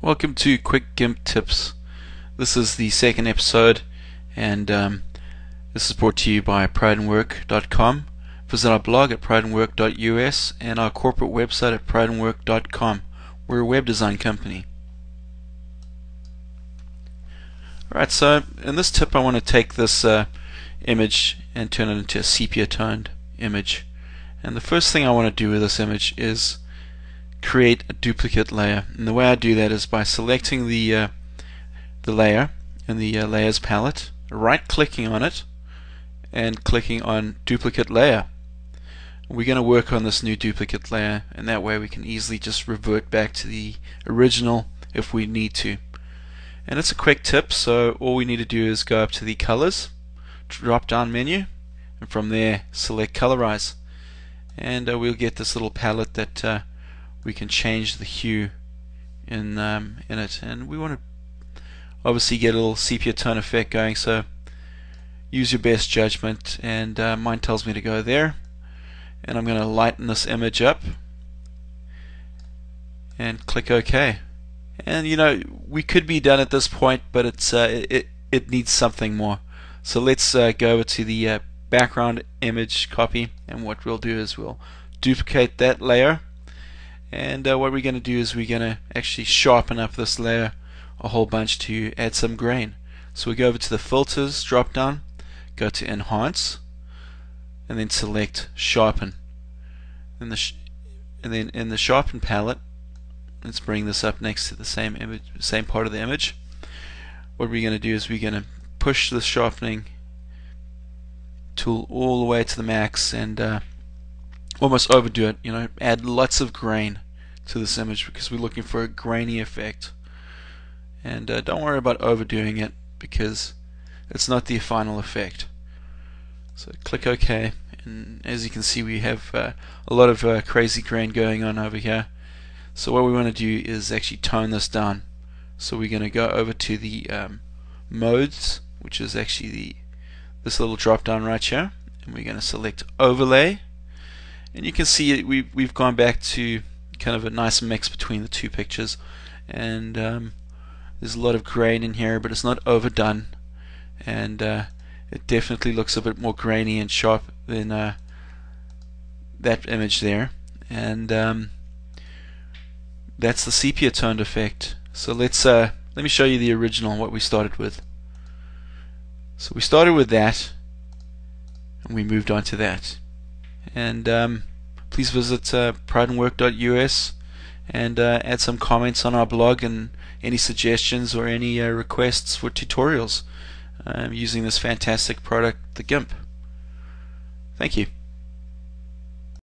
Welcome to Quick Gimp Tips. This is the second episode, and this is brought to you by prideandwork.com. Visit our blog at prideandwork.us and our corporate website at prideandwork.com. We're a web design company. Alright, so in this tip I want to take this image and turn it into a sepia toned image. And the first thing I want to do with this image is create a duplicate layer, and the way I do that is by selecting the layer in the layers palette, right clicking on it and clicking on duplicate layer. We're going to work on this new duplicate layer, and that way we can easily just revert back to the original if we need to. And it's a quick tip, so all we need to do is go up to the colors drop down menu, and from there select colorize, and we'll get this little palette that we can change the hue in it, and we want to obviously get a little sepia tone effect going, so use your best judgment, and mine tells me to go there, and I'm going to lighten this image up and click OK. And you know, we could be done at this point, but it needs something more, so let's go over to the background image copy, and what we'll do is we'll duplicate that layer. And what we're going to do is we're going to actually sharpen up this layer a whole bunch to add some grain. So we go over to the filters drop down, go to enhance, and then select sharpen. And then in the sharpen palette, let's bring this up next to the same image, same part of the image. What we're going to do is we're going to push the sharpening tool all the way to the max and almost overdo it, you know, add lots of grain to this image because we're looking for a grainy effect. And don't worry about overdoing it because it's not the final effect. So click OK, and as you can see we have a lot of crazy grain going on over here. So what we want to do is actually tone this down. So we're going to go over to the modes, which is actually this little drop down right here, and we're going to select overlay. And you can see we've gone back to kind of a nice mix between the two pictures, and there's a lot of grain in here, but it's not overdone, and it definitely looks a bit more grainy and sharp than that image there. And that's the sepia toned effect. So let me show you the original, what we started with. So we started with that, and we moved on to that. And please visit prideandwork.us and add some comments on our blog and any suggestions or any requests for tutorials using this fantastic product, the Gimp. Thank you.